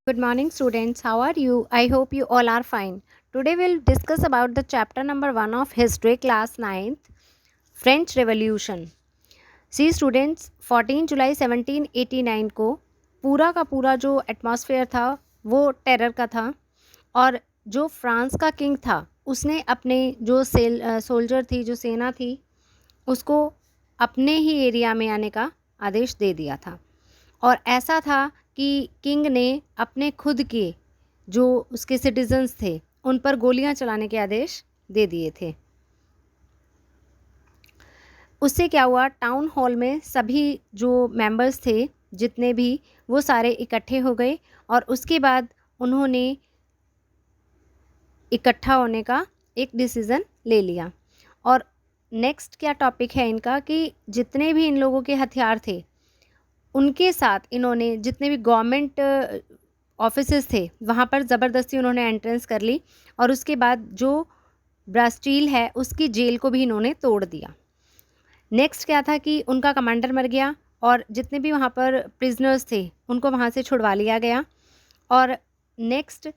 Good morning, students. How are you? I hope you all are fine. Today we'll discuss about the chapter number 1 of History class 9th, French Revolution. See students, 14 जुलाई 1789 को पूरा का पूरा जो atmosphere था वो terror का था। और जो फ्रांस का किंग था उसने अपने जो सोल्जर थी, जो सेना थी, उसको अपने ही एरिया में आने का आदेश दे दिया था। और ऐसा था कि किंग ने अपने खुद के जो उसके सिटीजन्स थे उन पर गोलियां चलाने के आदेश दे दिए थे। उससे क्या हुआ, टाउन हॉल में सभी जो मेंबर्स थे जितने भी, वो सारे इकट्ठे हो गए और उसके बाद उन्होंने इकट्ठा होने का एक डिसीज़न ले लिया। और नेक्स्ट क्या टॉपिक है इनका कि जितने भी इन लोगों के हथियार थे उनके साथ इन्होंने जितने भी गवर्नमेंट ऑफिसेस थे वहाँ पर ज़बरदस्ती उन्होंने एंट्रेंस कर ली और उसके बाद जो ब्रास्टील है उसकी जेल को भी इन्होंने तोड़ दिया। नेक्स्ट क्या था कि उनका कमांडर मर गया और जितने भी वहाँ पर प्रिजनर्स थे उनको वहाँ से छुड़वा लिया गया। और नेक्स्ट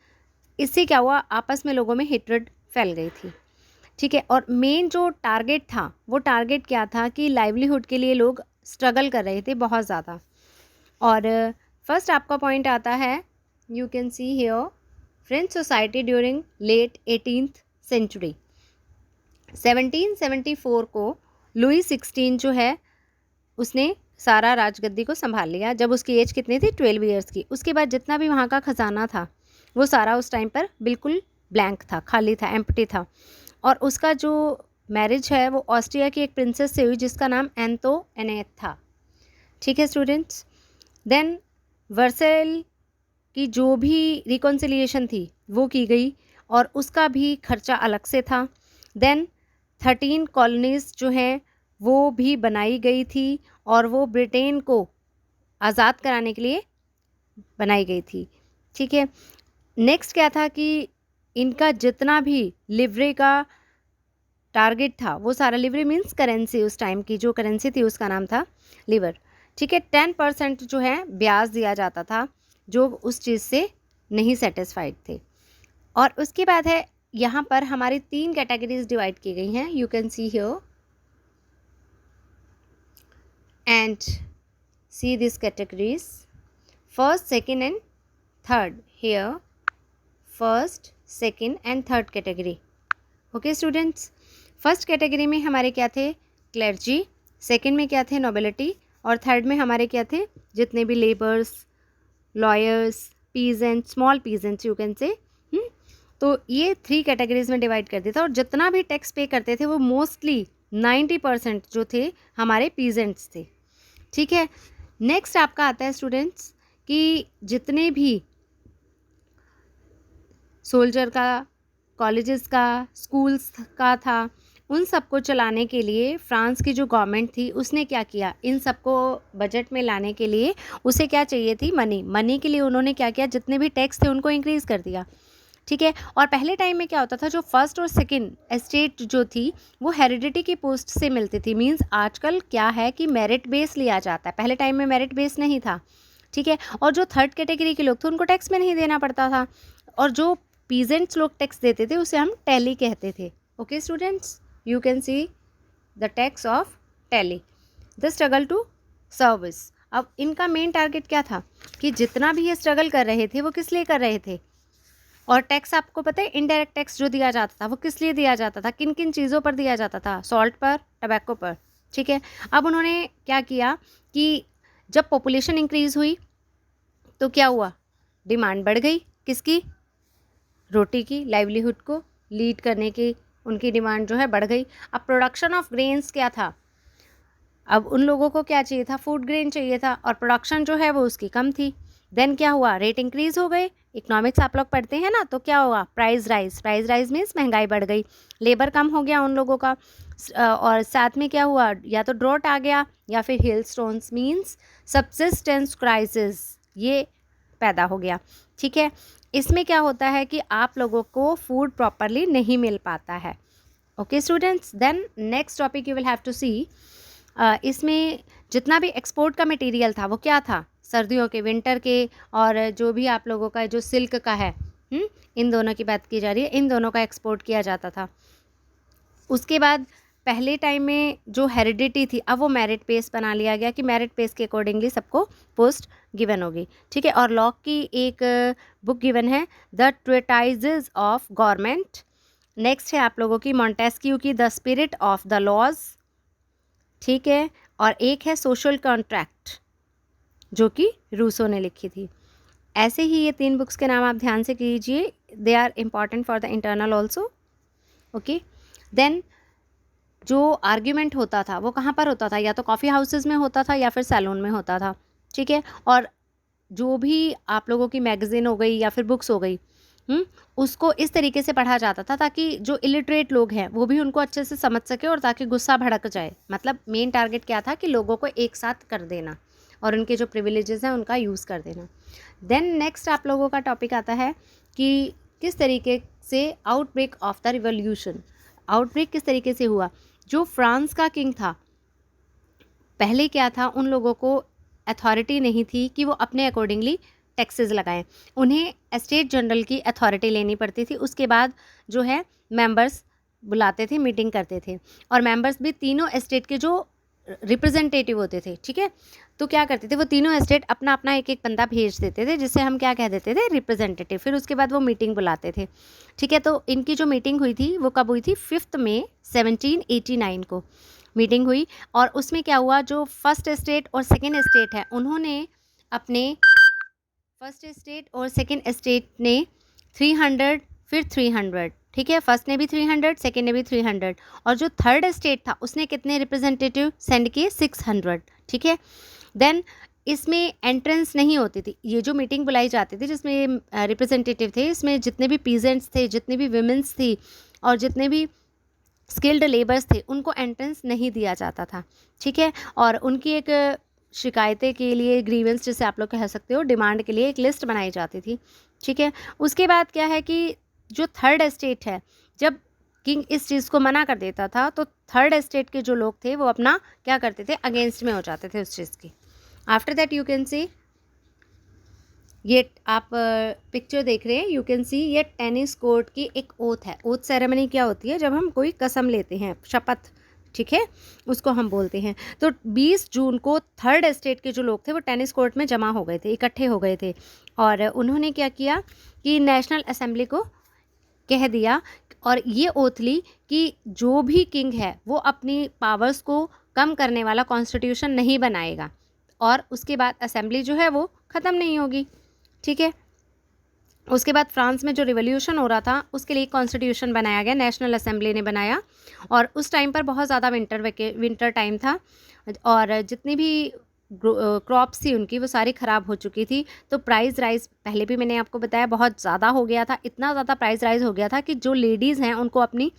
इससे क्या हुआ, आपस में लोगों में हेट्रेड फैल गई थी। ठीक है, और मेन जो टारगेट था वो टारगेट क्या था कि लाइवलीहुड के लिए लोग स्ट्रगल कर रहे थे बहुत ज़्यादा। और फर्स्ट आपका पॉइंट आता है, you can see here, French society during late 18th century. 1774 को लुई 16 जो है उसने सारा राजगद्दी को संभाल लिया जब उसकी एज कितनी थी, 12 ईयर्स की। उसके बाद जितना भी वहाँ का खजाना था वो सारा उस टाइम पर बिल्कुल ब्लैंक था, खाली था, एम्प्टी था। और उसका जो मैरिज है वो ऑस्ट्रिया की एक प्रिंसेस से हुई जिसका नाम एंतो एनेट था। ठीक है स्टूडेंट्स, देन वर्सेल की जो भी रिकॉन्सिलिएशन थी वो की गई और उसका भी खर्चा अलग से था। देन 13 कॉलोनीज जो हैं वो भी बनाई गई थी और वो ब्रिटेन को आज़ाद कराने के लिए बनाई गई थी। ठीक है, नेक्स्ट क्या था कि इनका जितना भी लिवरे का टारगेट था वो सारा, लिवरे मीन्स करेंसी, उस टाइम की जो करेंसी थी उसका नाम था लिवर। ठीक है, 10% जो है ब्याज दिया जाता था जो उस चीज़ से नहीं सेटिस्फाइड थे। और उसके बाद है यहाँ पर हमारी 3 कैटेगरीज डिवाइड की गई हैं, you can see here and see this categories, first, second and third. Here first, second and third category. Okay students, first category में हमारे क्या थे, क्लर्जी, सेकेंड में क्या थे, नोबिलिटी, और थर्ड में हमारे क्या थे, जितने भी labours, lawyers, peasant, small peasants you can say. तो ये 3 कैटेगरीज में डिवाइड कर दिया था और जितना भी टैक्स पे करते थे वो मोस्टली 90% जो थे हमारे पीजेंट्स थे। ठीक है, नेक्स्ट आपका आता है स्टूडेंट्स कि जितने भी सोल्जर का, कॉलेजेस का, स्कूल्स का था, उन सबको चलाने के लिए फ्रांस की जो गवर्नमेंट थी उसने क्या किया, इन सबको बजट में लाने के लिए उसे क्या चाहिए थी, मनी के लिए उन्होंने क्या किया, जितने भी टैक्स थे उनको इंक्रीज़ कर दिया। ठीक है, और पहले टाइम में क्या होता था, जो फर्स्ट और सेकंड एस्टेट जो थी वो हेरिडिटी की पोस्ट से मिलती थी। मींस आजकल क्या है कि मेरिट बेस लिया जाता है, पहले टाइम में मेरिट बेस नहीं था। ठीक है, और जो थर्ड कैटेगरी के लोग थे उनको टैक्स में नहीं देना पड़ता था और जो पीजेंट्स लोग टैक्स देते थे उसे हम टैली कहते थे। Okay students, you can see the tax of taille, the struggle to service. अब इनका मेन टारगेट क्या था कि जितना भी ये स्ट्रगल कर रहे थे वो किस लिए कर रहे थे। और टैक्स आपको पता है, इनडायरेक्ट टैक्स जो दिया जाता था वो किस लिए दिया जाता था, किन किन चीज़ों पर दिया जाता था, सॉल्ट पर, टबैको पर। ठीक है, अब उन्होंने क्या किया कि जब पॉपुलेशन इंक्रीज़ हुई तो क्या हुआ, डिमांड बढ़ गई, किसकी, रोटी की, लाइवलीहुड को लीड करने की उनकी डिमांड जो है बढ़ गई। अब प्रोडक्शन ऑफ ग्रेन्स क्या था, अब उन लोगों को क्या चाहिए था, फूड ग्रेन चाहिए था और प्रोडक्शन जो है वो उसकी कम थी। देन क्या हुआ, रेट इंक्रीज़ हो गए, इकोनॉमिक्स आप लोग पढ़ते हैं ना, तो क्या हुआ, प्राइस राइज मीन्स महंगाई बढ़ गई, लेबर कम हो गया उन लोगों का। और साथ में क्या हुआ, या तो ड्रॉट आ गया या फिर hail stones means subsistence crisis, ये पैदा हो गया। ठीक है, इसमें क्या होता है कि आप लोगों को फूड प्रॉपरली नहीं मिल पाता है। Okay students, then next topic you will have to see, इसमें जितना भी एक्सपोर्ट का मटेरियल था वो क्या था, सर्दियों के, विंटर के, और जो भी आप लोगों का जो सिल्क का है, इन दोनों की बात की जा रही है, इन दोनों का एक्सपोर्ट किया जाता था। उसके बाद पहले टाइम में जो हेरिडिटी थी, अब वो मेरिट बेस बना लिया गया कि मेरिट बेस के अकॉर्डिंगली सबको पोस्ट गिवन होगी, ठीक है। और लॉक की एक बुक गिवन है, the treatises of government. Next है आप लोगों की मॉन्टेस्क्यू की the spirit of the laws, ठीक है। और एक है सोशल कॉन्ट्रैक्ट जो कि रूसो ने लिखी थी। ऐसे ही ये 3 बुक्स के नाम आप ध्यान से कीजिए, they are important for the internal also, okay. Then जो आर्ग्यूमेंट होता था वो कहाँ पर होता था, या तो कॉफ़ी हाउसेस में होता था या फिर सैलून में होता था, ठीक है। और जो भी आप लोगों की मैगज़ीन हो गई या फिर बुक्स हो गई, उसको इस तरीके से पढ़ा जाता था ताकि जो इलिटरेट लोग हैं वो भी उनको अच्छे से समझ सके और ताकि गुस्सा भड़क जाए। मतलब मेन टारगेट क्या था कि लोगों को एक साथ कर देना और उनके जो प्रिविलेजेस हैं उनका यूज़ कर देना। देन नेक्स्ट आप लोगों का टॉपिक आता है कि किस तरीके से outbreak of the revolution, outbreak किस तरीके से हुआ। जो फ्रांस का किंग था, पहले क्या था, उन लोगों को अथॉरिटी नहीं थी कि वो अपने अकॉर्डिंगली टैक्सेस लगाएं, उन्हें स्टेट जनरल की अथॉरिटी लेनी पड़ती थी। उसके बाद जो है मेंबर्स बुलाते थे, मीटिंग करते थे, और मेंबर्स भी तीनों स्टेट के जो रिप्रेजेंटेटिव होते थे, ठीक है। तो क्या करते थे, वो तीनों स्टेट अपना अपना एक एक बंदा भेज देते थे, जिससे हम क्या कह देते थे, रिप्रेजेंटेटिव। फिर उसके बाद वो मीटिंग बुलाते थे, ठीक है। तो इनकी जो मीटिंग हुई थी वो कब हुई थी, 5 मई 1789 को मीटिंग हुई। और उसमें क्या हुआ, जो फर्स्ट स्टेट और सेकेंड स्टेट है, उन्होंने अपने फर्स्ट स्टेट और सेकेंड स्टेट ने 300 फिर 300, ठीक है। फर्स्ट ने भी 300, सेकेंड ने भी 300, और जो थर्ड स्टेट था उसने कितने रिप्रेजेंटेटिव सेंड किए, 600, ठीक है। देन इसमें एंट्रेंस नहीं होती थी, ये जो मीटिंग बुलाई जाती थी जिसमें रिप्रेजेंटेटिव थे, इसमें जितने भी पीजेंट्स थे, जितने भी विमेंस थी और जितने भी स्किल्ड लेबर्स थे, उनको एंट्रेंस नहीं दिया जाता था, ठीक है। और उनकी एक शिकायतें के लिए, ग्रीवेंस जिसे आप लोग कह सकते हो, डिमांड के लिए एक लिस्ट बनाई जाती थी, ठीक है। उसके बाद क्या है कि जो थर्ड स्टेट है, जब किंग इस चीज़ को मना कर देता था तो थर्ड स्टेट के जो लोग थे वो अपना क्या करते थे, अगेंस्ट में हो जाते थे उस चीज़ की। आफ्टर दैट यू कैन सी, ये आप पिक्चर देख रहे हैं, यू कैन सी, ये टेनिस कोर्ट की एक ओथ है। ओथ सेरेमनी क्या होती है, जब हम कोई कसम लेते हैं, शपथ, ठीक है, उसको हम बोलते हैं। तो 20 जून को थर्ड स्टेट के जो लोग थे वो टेनिस कोर्ट में जमा हो गए थे, इकट्ठे हो गए थे, और उन्होंने क्या किया कि नेशनल असेंबली को कह दिया और ये ओथ ली कि जो भी किंग है वो अपनी पावर्स को कम करने वाला कॉन्स्टिट्यूशन नहीं बनाएगा, और उसके बाद असेंबली जो है वो ख़त्म नहीं होगी, ठीक है। उसके बाद फ्रांस में जो रिवॉल्यूशन हो रहा था उसके लिए कॉन्स्टिट्यूशन बनाया गया, नेशनल असेंबली ने बनाया। और उस टाइम पर बहुत ज़्यादा विंटर टाइम था, और जितनी भी क्रॉप्स थी उनकी वो सारी ख़राब हो चुकी थी। तो प्राइस राइज, पहले भी मैंने आपको बताया, बहुत ज़्यादा हो गया था, इतना ज़्यादा प्राइस राइज हो गया था कि जो लेडीज़ हैं उनको अपनी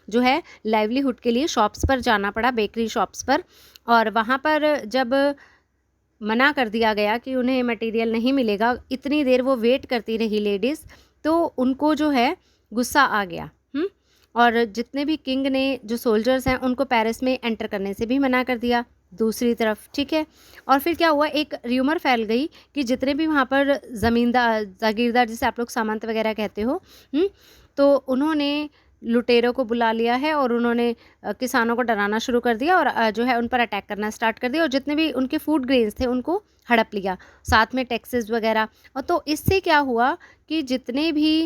जो है लाइवलीहुड के लिए शॉप्स पर जाना पड़ा, बेकरी शॉप्स पर। और वहाँ पर जब मना कर दिया गया कि उन्हें मटेरियल नहीं मिलेगा, इतनी देर वो वेट करती रही लेडीज़, तो उनको जो है गुस्सा आ गया। और जितने भी किंग ने, जो सोल्जर्स हैं, उनको पेरिस में एंटर करने से भी मना कर दिया दूसरी तरफ, ठीक है। और फिर क्या हुआ, एक र्यूमर फैल गई कि जितने भी वहाँ पर ज़मींदार, जागीरदार, जिसे आप लोग सामंत वगैरह कहते हो, तो उन्होंने लुटेरों को बुला लिया है और उन्होंने किसानों को डराना शुरू कर दिया और जो है उन पर अटैक करना स्टार्ट कर दिया, और जितने भी उनके फूड ग्रेन्स थे उनको हड़प लिया, साथ में टैक्सेस वगैरह। और तो इससे क्या हुआ कि जितने भी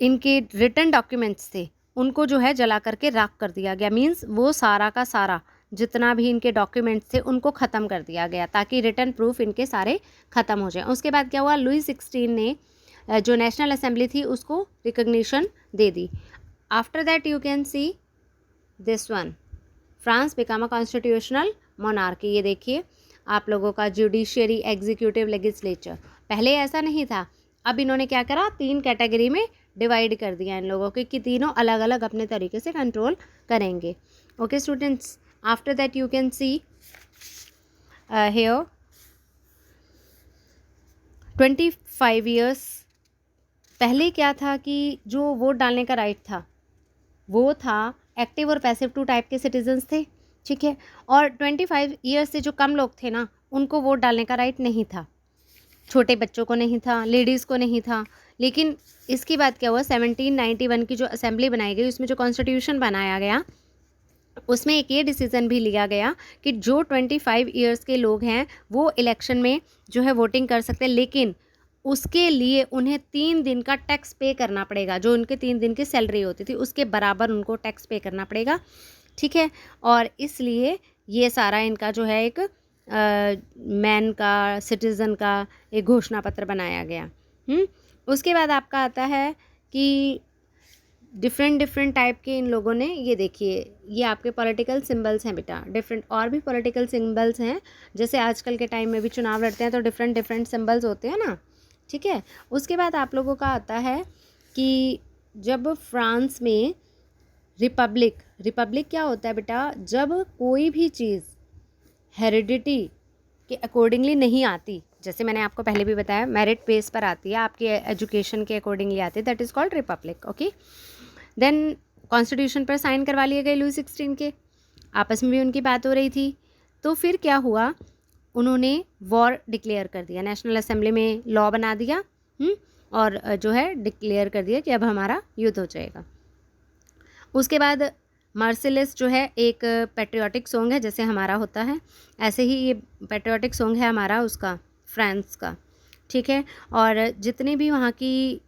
इनके रिटन डॉक्यूमेंट्स थे उनको जो है जला करके राख कर दिया गया। मीन्स वो सारा का सारा जितना भी इनके डॉक्यूमेंट्स थे उनको ख़त्म कर दिया गया ताकि रिटन प्रूफ इनके सारे ख़त्म हो जाए। उसके बाद क्या हुआ, लुई 16 ने जो नेशनल असेंबली थी उसको recognition they the. After that you can see this one, France become a constitutional monarchy. ये देखिए आप लोगों का जुडिशियरी, एग्जीक्यूटिव, लेजिस्लेचर। पहले ऐसा नहीं था, अब इन्होंने क्या करा, 3 कैटेगरी में डिवाइड कर दिया इन लोगों के कि तीनों अलग अलग अपने तरीके से कंट्रोल करेंगे। Okay students, after that you can see here 25 years पहले क्या था कि जो वोट डालने का राइट था वो था एक्टिव और पैसिव 2 टाइप के सिटीजन्स थे। ठीक है। और 25 ईयर्स से जो कम लोग थे ना, उनको वोट डालने का राइट नहीं था, छोटे बच्चों को नहीं था, लेडीज़ को नहीं था। लेकिन इसके बाद क्या हुआ, 1791 की जो असेंबली बनाई गई, उसमें जो कॉन्स्टिट्यूशन बनाया गया, उसमें एक ये डिसीज़न भी लिया गया कि जो 25 ईयर्स के लोग हैं वो इलेक्शन में जो है वोटिंग कर सकते हैं, लेकिन उसके लिए उन्हें 3 दिन का टैक्स पे करना पड़ेगा। जो उनके 3 दिन की सैलरी होती थी उसके बराबर उनको टैक्स पे करना पड़ेगा, ठीक है। और इसलिए ये सारा इनका जो है एक मैन का, सिटीज़न का एक घोषणा पत्र बनाया गया। उसके बाद आपका आता है कि डिफरेंट टाइप के इन लोगों ने, ये देखिए ये आपके पॉलिटिकल सिंबल्स हैं बेटा, डिफरेंट और भी पॉलिटिकल सिंबल्स हैं। जैसे आजकल के टाइम में भी चुनाव लड़ते हैं तो डिफरेंट सिंबल्स होते हैं ना, ठीक है। उसके बाद आप लोगों का आता है कि जब फ्रांस में रिपब्लिक क्या होता है बेटा, जब कोई भी चीज़ हेरिडिटी के अकॉर्डिंगली नहीं आती, जैसे मैंने आपको पहले भी बताया मेरिट बेस पर आती है, आपके एजुकेशन के अकॉर्डिंगली आती है, that is called republic, okay. Then constitution पर साइन करवा लिए गए लुई 16 के, आपस में भी उनकी बात हो रही थी। तो फिर क्या हुआ, उन्होंने वॉर डिक्लेयर कर दिया, नेशनल असेंबली में लॉ बना दिया, और जो है डिक्लेयर कर दिया कि अब हमारा युद्ध हो जाएगा। उसके बाद मर्सिलेस जो है एक पैट्रियोटिक सॉन्ग है, जैसे हमारा होता है ऐसे ही ये पैट्रियोटिक सॉन्ग है हमारा उसका, फ्रांस का, ठीक है। और जितने भी वहाँ की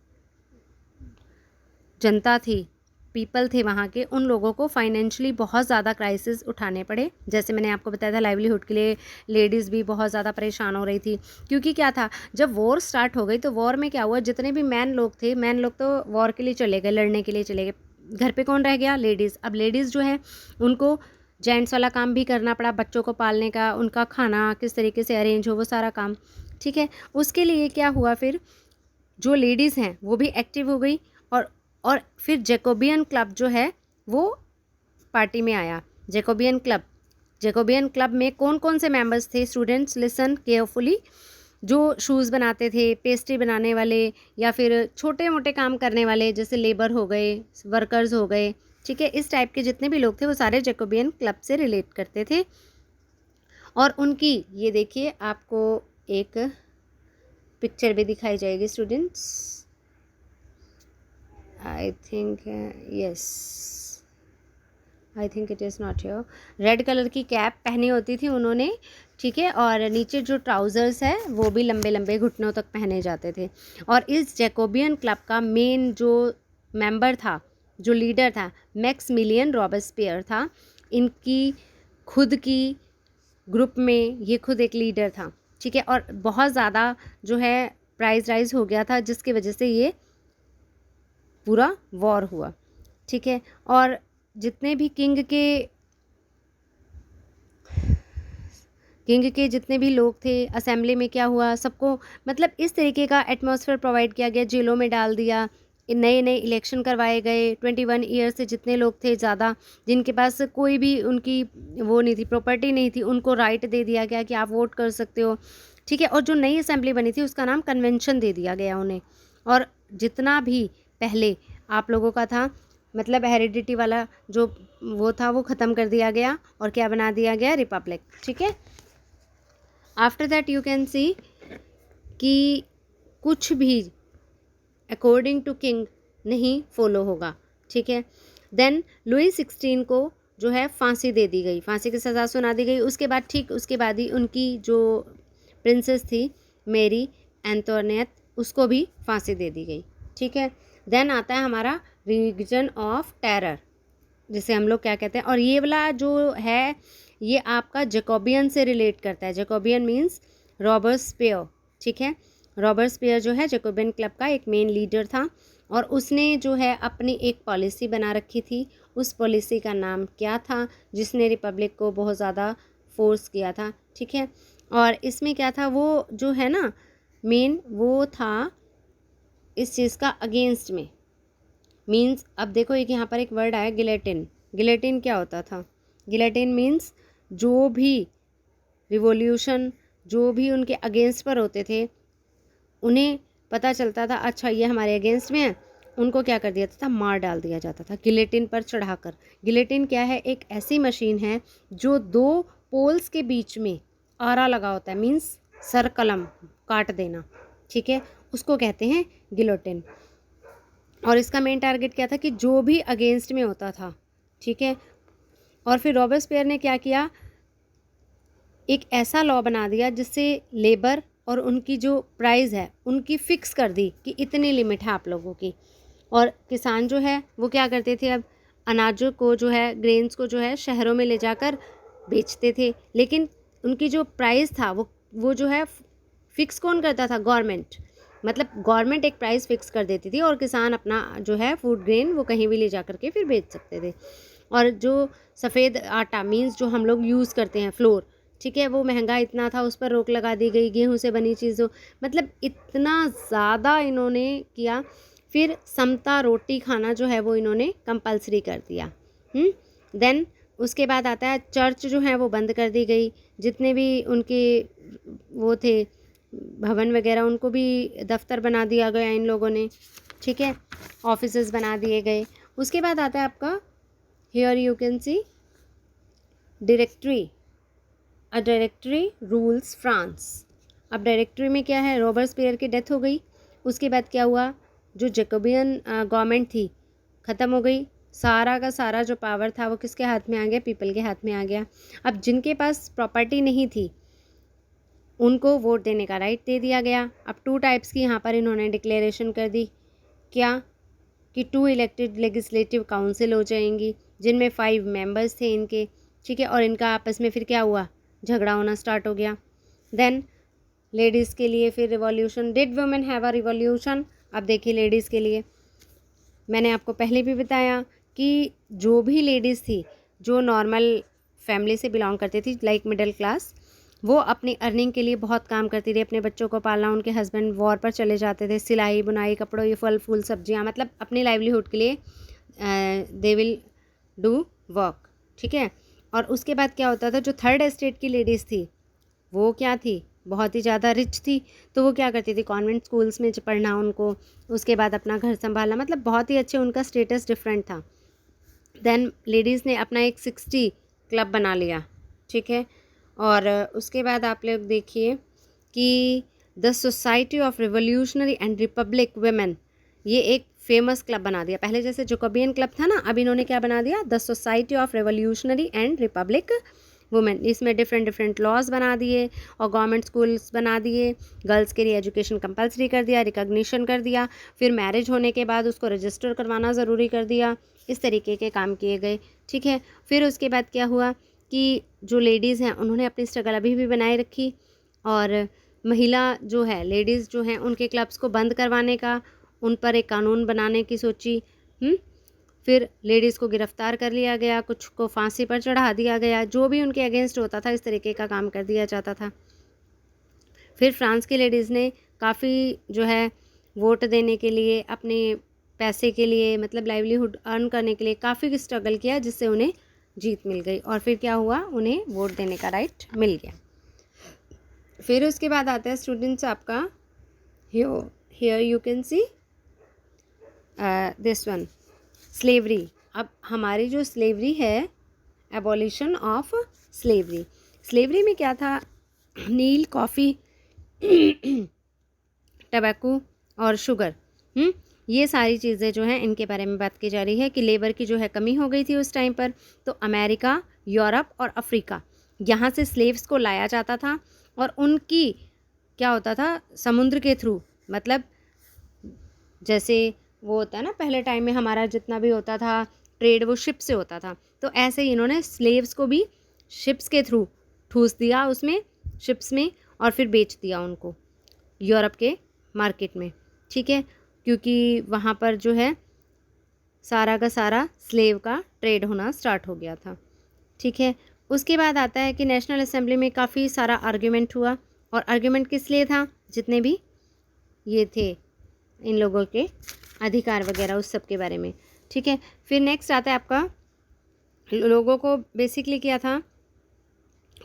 जनता थी, पीपल थे वहाँ के, उन लोगों को फाइनेंशियली बहुत ज़्यादा क्राइसिस उठाने पड़े। जैसे मैंने आपको बताया था लाइवलीहुड के लिए लेडीज़ भी बहुत ज़्यादा परेशान हो रही थी, क्योंकि क्या था, जब वॉर स्टार्ट हो गई तो वॉर में क्या हुआ, जितने भी मैन लोग थे, मैन लोग तो वॉर के लिए चले गए, लड़ने के लिए चले गए, घर पे कौन रह गया, लेडीज़। अब लेडीज़ जो है उनको जेंट्स वाला काम भी करना पड़ा, बच्चों को पालने का, उनका खाना किस तरीके से अरेंज हो, वो सारा काम, ठीक है। उसके लिए क्या हुआ, फिर जो लेडीज़ हैं वो भी एक्टिव हो गई, और फिर जैकोबियन क्लब जो है वो पार्टी में आया। जैकोबियन क्लब में कौन कौन से मेंबर्स थे, स्टूडेंट्स लिसन केयरफुली, जो शूज़ बनाते थे, पेस्ट्री बनाने वाले, या फिर छोटे मोटे काम करने वाले, जैसे लेबर हो गए, वर्कर्स हो गए, ठीक है। इस टाइप के जितने भी लोग थे वो सारे जैकोबियन क्लब से रिलेट करते थे। और उनकी ये देखिए आपको एक पिक्चर भी दिखाई जाएगी students, I think yes, I think it is not here. Red colour की कैप पहनी होती थी उन्होंने, ठीक है। और नीचे जो ट्राउज़र्स है वो भी लंबे लंबे घुटनों तक पहने जाते थे। और इस जैकोबियन क्लब का मेन जो मेंबर था, जो लीडर था, मैक्समिलियन रॉबेस्पियर था। इनकी खुद की ग्रुप में ये खुद एक लीडर था, ठीक है। और बहुत ज़्यादा जो है प्राइज राइज हो गया था, जिसकी वजह से ये पूरा वॉर हुआ, ठीक है। और जितने भी किंग के जितने भी लोग थे, असेंबली में क्या हुआ, सबको मतलब इस तरीके का एटमॉस्फेयर प्रोवाइड किया गया, जेलों में डाल दिया, नए नए इलेक्शन करवाए गए। 21 ईयर से जितने लोग थे ज़्यादा, जिनके पास कोई भी उनकी वो नहीं थी, प्रॉपर्टी नहीं थी, उनको राइट दे दिया गया कि आप वोट कर सकते हो, ठीक है। और जो नई असेंबली बनी थी उसका नाम कन्वेंशन दे दिया गया उन्हें। और जितना भी पहले आप लोगों का था, मतलब हेरिडिटी वाला जो वो था, वो ख़त्म कर दिया गया और क्या बना दिया गया, रिपब्लिक, ठीक है। आफ्टर दैट यू कैन सी कि कुछ भी अकॉर्डिंग टू किंग नहीं फॉलो होगा, ठीक है। देन लुई 16 को जो है फांसी दे दी गई, फांसी की सज़ा सुना दी गई। उसके बाद ठीक उसके बाद ही उनकी जो प्रिंसेस थी मेरी एंटोनेट, उसको भी फांसी दे दी गई, ठीक है। देन आता है हमारा रीजन ऑफ टेरर, जिसे हम लोग क्या कहते हैं, और ये वाला जो है ये आपका जैकोबियन से रिलेट करता है। जैकोबियन मीन्स रॉबर्सपियर, ठीक है। रॉबर्सपियर जो है जैकोबियन क्लब का एक मेन लीडर था, और उसने जो है अपनी एक पॉलिसी बना रखी थी। उस पॉलिसी का नाम क्या था, जिसने रिपब्लिक को बहुत ज़्यादा फोर्स किया था, ठीक है। और इसमें क्या था, वो जो है ना मेन, वो था इस चीज़ का अगेंस्ट में, मीन्स अब देखो एक यहाँ पर एक वर्ड आया गिलेटिन। गिलेटिन क्या होता था, गिलेटिन मीन्स जो भी रिवॉल्यूशन, जो भी उनके अगेंस्ट पर होते थे, उन्हें पता चलता था अच्छा ये हमारे अगेंस्ट में है, उनको क्या कर दिया जाता था, मार डाल दिया जाता था गिलेटिन पर चढ़ाकर। गिलेटिन क्या है, एक ऐसी मशीन है जो 2 पोल्स के बीच में आरा लगा होता है, मीन्स सर कलम काट देना, ठीक है, उसको कहते हैं गिलोटिन। और इसका मेन टारगेट क्या था कि जो भी अगेंस्ट में होता था, ठीक है। और फिर रॉबेस्पियर ने क्या किया, एक ऐसा लॉ बना दिया जिससे लेबर और उनकी जो प्राइस है उनकी फ़िक्स कर दी कि इतनी लिमिट है आप लोगों की। और किसान जो है वो क्या करते थे, अब अनाजों को जो है, ग्रेन्स को जो है शहरों में ले जाकर बेचते थे, लेकिन उनकी जो प्राइस था वो जो है फ़िक्स कौन करता था, गवर्नमेंट। मतलब गवर्नमेंट एक प्राइस फ़िक्स कर देती थी और किसान अपना जो है फूड ग्रेन वो कहीं भी ले जा कर के फिर बेच सकते थे। और जो सफ़ेद आटा मीन्स जो हम लोग यूज़ करते हैं फ्लोर, ठीक है, वो महंगा इतना था, उस पर रोक लगा दी गई। गेहूं से बनी चीज़ों, मतलब इतना ज़्यादा इन्होंने किया। फिर समता रोटी खाना जो है वो इन्होंने कंपलसरी कर दिया। देन उसके बाद आता है चर्च जो है वो बंद कर दी गई। जितने भी उनके वो थे भवन वगैरह उनको भी दफ्तर बना दिया गया इन लोगों ने, ठीक है, ऑफिसेस बना दिए गए। उसके बाद आता है आपका, here you can C directory, a directory rules France. अब डायरेक्टरी में क्या है, रॉबेस्पियर की डेथ हो गई। उसके बाद क्या हुआ, जो जैकोबियन गवर्नमेंट थी ख़त्म हो गई। सारा का सारा जो पावर था वो किसके हाथ में आ गया, पीपल के हाथ में आ गया। अब जिनके पास प्रॉपर्टी नहीं थी उनको वोट देने का राइट दे दिया गया। अब 2 टाइप्स की यहाँ पर इन्होंने डिक्लेरेशन कर दी, क्या कि 2 इलेक्टेड लेजिस्लेटिव काउंसिल हो जाएंगी जिनमें 5 मेंबर्स थे इनके, ठीक है। और इनका आपस में फिर क्या हुआ, झगड़ा होना स्टार्ट हो गया। देन लेडीज़ के लिए फिर revolution, did women have a revolution. अब देखिए लेडीज़ के लिए मैंने आपको पहले भी बताया कि जो भी लेडीज़ थी जो नॉर्मल फैमिली से बिलोंग करती थी, लाइक मिडिल क्लास, वो अपनी अर्निंग के लिए बहुत काम करती थी, अपने बच्चों को पालना, उनके हस्बैंड वॉर पर चले जाते थे, सिलाई बुनाई कपड़ों, ये फल फूल सब्जियां, मतलब अपनी लाइवलीहुड के लिए दे विल डू वर्क, ठीक है। और उसके बाद क्या होता था, जो थर्ड एस्टेट की लेडीज़ थी वो क्या थी, बहुत ही ज़्यादा रिच थी, तो वो क्या करती थी, कॉन्वेंट स्कूल्स में पढ़ना उनको, उसके बाद अपना घर संभालना, मतलब बहुत ही अच्छे, उनका स्टेटस डिफरेंट था। देन लेडीज़ ने अपना एक 60 क्लब बना लिया, ठीक है। और उसके बाद आप लोग देखिए कि the society of revolutionary and Republic women, ये एक फेमस क्लब बना दिया। पहले जैसे जोकोबियन क्लब था ना, अब इन्होंने क्या बना दिया, the society of revolutionary and Republic women. इसमें डिफरेंट डिफरेंट लॉज बना दिए और गवर्नमेंट स्कूल्स बना दिए, गर्ल्स के लिए एजुकेशन कंपलसरी कर दिया, रिकॉग्निशन कर दिया, फिर मैरिज होने के बाद उसको रजिस्टर करवाना ज़रूरी कर दिया। इस तरीके के काम किए गए, ठीक है। फिर उसके बाद क्या हुआ कि जो लेडीज़ हैं उन्होंने अपनी स्ट्रगल अभी भी बनाए रखी, और महिला जो है, लेडीज़ जो हैं, उनके क्लब्स को बंद करवाने का, उन पर एक कानून बनाने की सोची। फिर लेडीज़ को गिरफ्तार कर लिया गया, कुछ को फांसी पर चढ़ा दिया गया, जो भी उनके अगेंस्ट होता था इस तरीके का काम कर दिया जाता था। फिर फ्रांस की लेडीज़ ने काफ़ी जो है वोट देने के लिए, अपने पैसे के लिए, मतलब लाइवलीहुड अर्न करने के लिए काफ़ी स्ट्रगल किया, जिससे उन्हें जीत मिल गई और फिर क्या हुआ, उन्हें वोट देने का राइट मिल गया। फिर उसके बाद आता है स्टूडेंट्स आपका, here you can see this one, slavery. अब हमारी जो स्लेवरी है, एबॉलिशन ऑफ स्लेवरी। स्लेवरी में क्या था, नील, कॉफ़ी, टबैको और शुगर, ये सारी चीज़ें जो हैं इनके बारे में बात की जा रही है कि लेबर की जो है कमी हो गई थी उस टाइम पर। तो अमेरिका, यूरोप और अफ्रीका, यहाँ से स्लेव्स को लाया जाता था और उनकी क्या होता था, समुद्र के थ्रू, मतलब जैसे वो होता है ना, पहले टाइम में हमारा जितना भी होता था ट्रेड वो शिप से होता था, तो ऐसे ही इन्होंने स्लेव्स को भी शिप्स के थ्रू ठूस दिया उसमें, शिप्स में, और फिर बेच दिया उनको यूरोप के मार्केट में, ठीक है, क्योंकि वहाँ पर जो है सारा का सारा स्लेव का ट्रेड होना स्टार्ट हो गया था, ठीक है। उसके बाद आता है कि नेशनल असेंबली में काफ़ी सारा आर्ग्यूमेंट हुआ, और आर्ग्यूमेंट किस लिए था, जितने भी ये थे इन लोगों के अधिकार वगैरह उस सब के बारे में, ठीक है। फिर नेक्स्ट आता है आपका, लोगों को बेसिकली क्या था,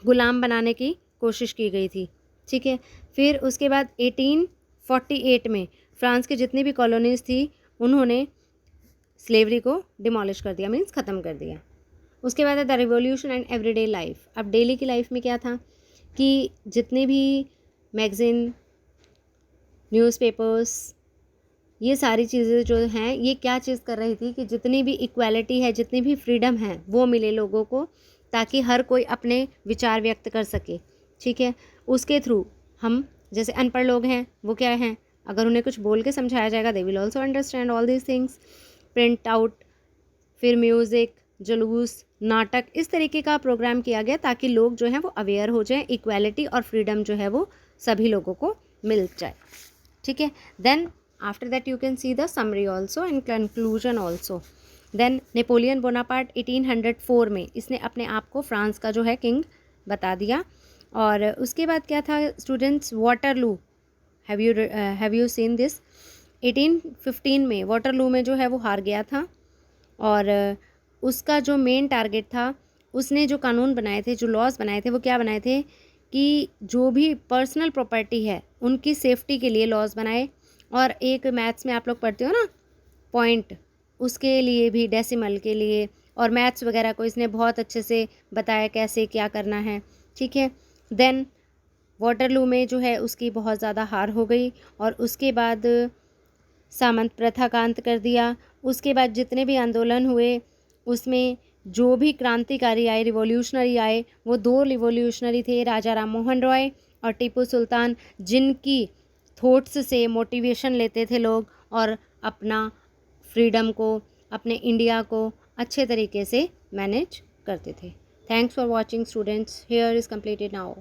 गुलाम बनाने की कोशिश की गई थी, ठीक है। फिर उसके बाद 1848 में फ्रांस की जितनी भी कॉलोनीज़ थी उन्होंने स्लेवरी को डिमोलिश कर दिया, मीन्स ख़त्म कर दिया। उसके बाद है the revolution and everyday life. अब डेली की लाइफ में क्या था कि जितने भी मैगज़ीन, न्यूज़पेपर्स, ये सारी चीज़ें जो हैं ये क्या चीज़ कर रही थी कि जितनी भी इक्वालिटी है, जितनी भी फ्रीडम है वो मिले लोगों को, ताकि हर कोई अपने विचार व्यक्त कर सके, ठीक है। उसके थ्रू हम जैसे अनपढ़ लोग हैं वो क्या हैं, अगर उन्हें कुछ बोल के समझाया जाएगा they will also understand all these things. Print out, फिर म्यूज़िक, जुलूस, नाटक, इस तरीके का प्रोग्राम किया गया ताकि लोग जो हैं वो अवेयर हो जाएं, इक्वालिटी और फ्रीडम जो है वो सभी लोगों को मिल जाए, ठीक है। Then after that you can see the summary also and conclusion also. Then Napoleon Bonaparte 1804 में इसने अपने आप को फ्रांस का जो है किंग बता दिया। और उसके बाद क्या था students, Waterloo, have you seen this? 1815 में वाटरलू में जो है वो हार गया था और उसका जो मेन टारगेट था, उसने जो कानून बनाए थे, जो लॉज बनाए थे, वो क्या बनाए थे कि जो भी पर्सनल प्रॉपर्टी है उनकी सेफ्टी के लिए लॉज बनाए। और एक मैथ्स में आप लोग पढ़ते हो ना पॉइंट, उसके लिए भी, डेसिमल के लिए और मैथ्स वगैरह को इसने बहुत अच्छे से बताया कैसे क्या करना है, ठीक है। देन वाटरलू में जो है उसकी बहुत ज़्यादा हार हो गई और उसके बाद सामंत प्रथा का अंत कर दिया। उसके बाद जितने भी आंदोलन हुए उसमें जो भी क्रांतिकारी आए, रिवॉल्यूशनरी आए, वो 2 रिवॉल्यूशनरी थे, राजा राम मोहन रॉय और टीपू सुल्तान, जिनकी थॉट्स से मोटिवेशन लेते थे लोग और अपना फ्रीडम को, अपने इंडिया को अच्छे तरीके से मैनेज करते थे। Thanks for watching students, here is completed now.